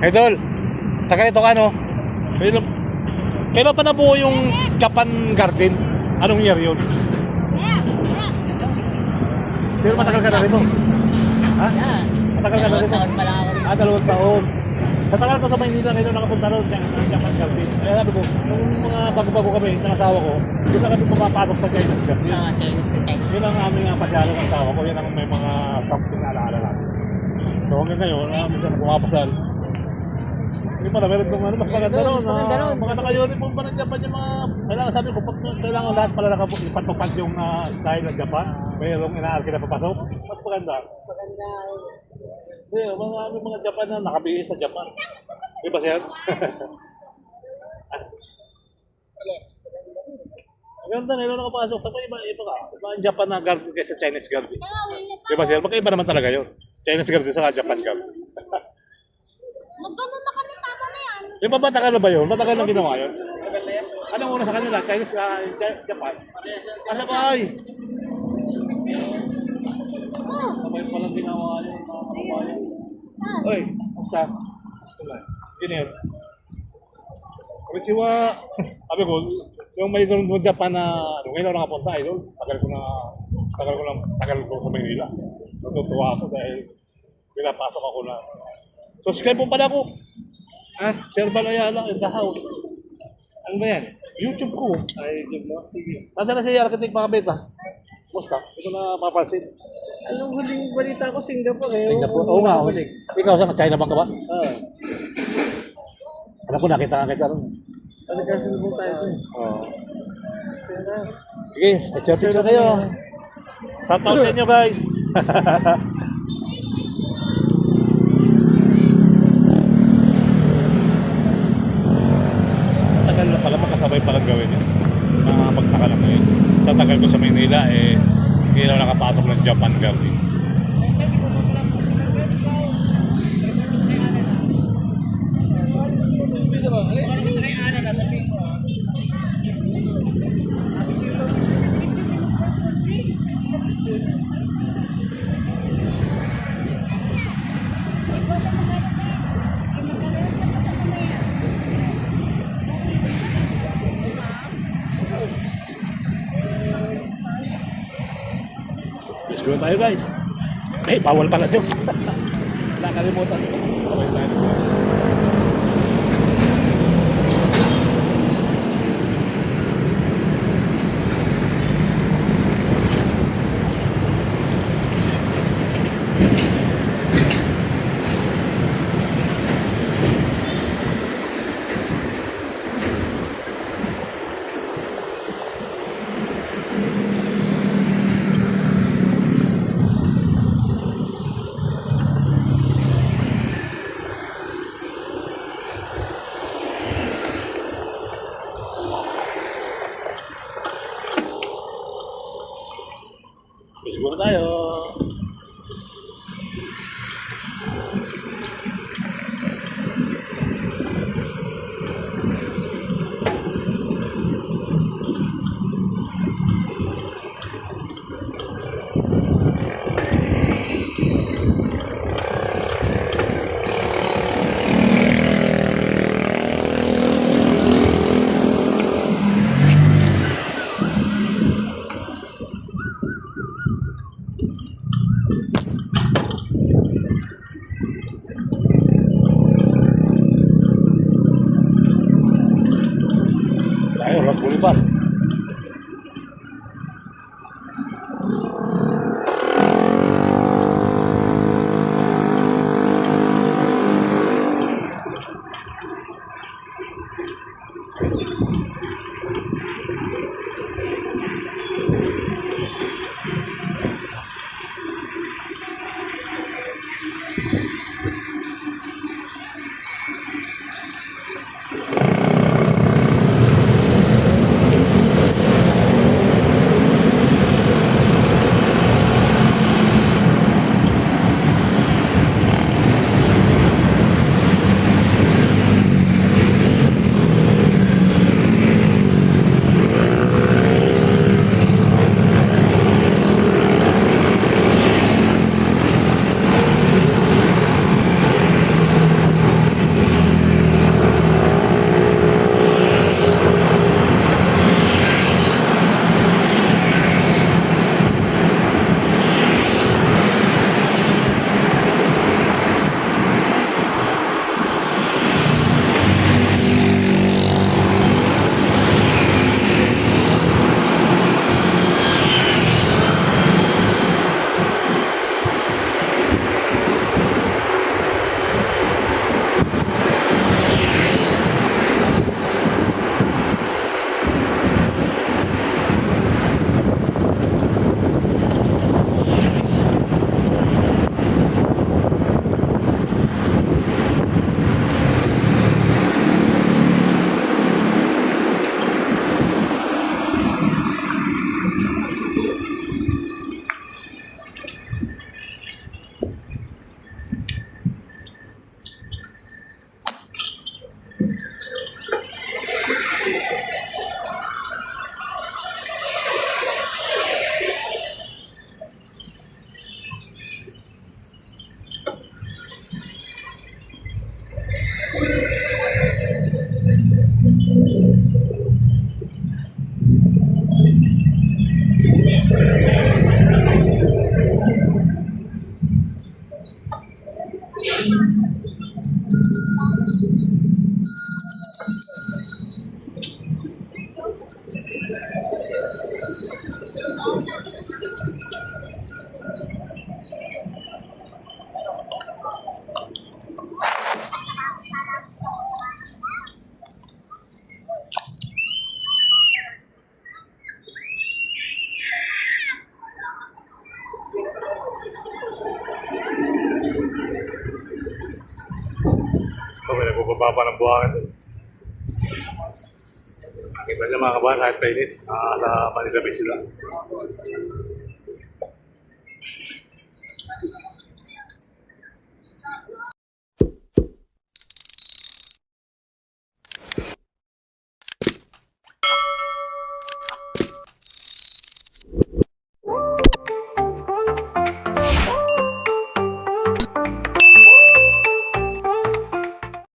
Idol, taga nito ka no? Kailan pa nabuo yung Japan Garden? Anong year yun? Pero matagal ka na rito? Ha? Matagal ka na rito? Taon pa lang ako rin. 2 taon. Matagal ko sa Maynila ngayon nakapunta ron ng Japan Garden. Kaya sabi ko, nung mga bago-bago kami, ng asawa ko, doon na kami pumapasok sa Chinese Garden. Yun ang aming pasyalan ng asawa ko. Yan ang may mga something na alaala namin. So hanggang ngayon, minsan pumapasal. Hindi pa na, meron kong ano, mas maganda ron. Mga naka-uniform pa ng Japan yung mga... Kailangan sabi ko, kailangan lahat pala ipatupad yung style ng Japan. Mayroong inaarki na papasok. Mas maganda. Hindi, mga Japan na nakabihis sa Japan. Di ba sir? Maganda ngayon nakapasok sa iba ka. Iba ang Japan na garden kaysa Chinese garden. Di ba sir? Magkaiba naman talaga yun. Chinese garden sa Japan garden. Nagganon na kami, tama na yan. Di ba matagal na ba yun? Matagal na ginawa yun? Anong una sa kanila? Chinese, Japan? Asabay! Sabay palang ginawa yun, mga kababayan. Oy, basta. Engineer. Konnichiwa. Sabi ko, yung may doon sa Japan na, ngayon ako nakapunta, idol. Tagal ko sa Manila. Natutuwa ako dahil pinapasok ako na. Subscribe po pala ako. Sir Balayala in the house. Ano ba yan? YouTube ko. Ay, YouTube mo? Sige. Nasa na si Architect mga betas? Basta, ito na mapapansin. Anong huling balita ko, Singapore eh. Singapore? Oo nga. Ikaw sa China bang ka ba? Oo. Alam ko, nakita ron. Nagkasunod tayo ito eh. Oo. Sige, picture kayo. Shout out sa inyo guys. Tagal na pala, makasabay palang gawin yun. Nakakapagtaka lang ngayon. Sa tagal ko sa Maynila, hindi na nakapasok ng Japan Garden. Let's go tayo guys. Bawal pala dyan. Nakalimutan ko. Siguro tayo. Ross Boulevard. nagbababa pa ng buhangin doon. Nakita niyo mga kabahan, kahit painit, sa Manila Bay sila.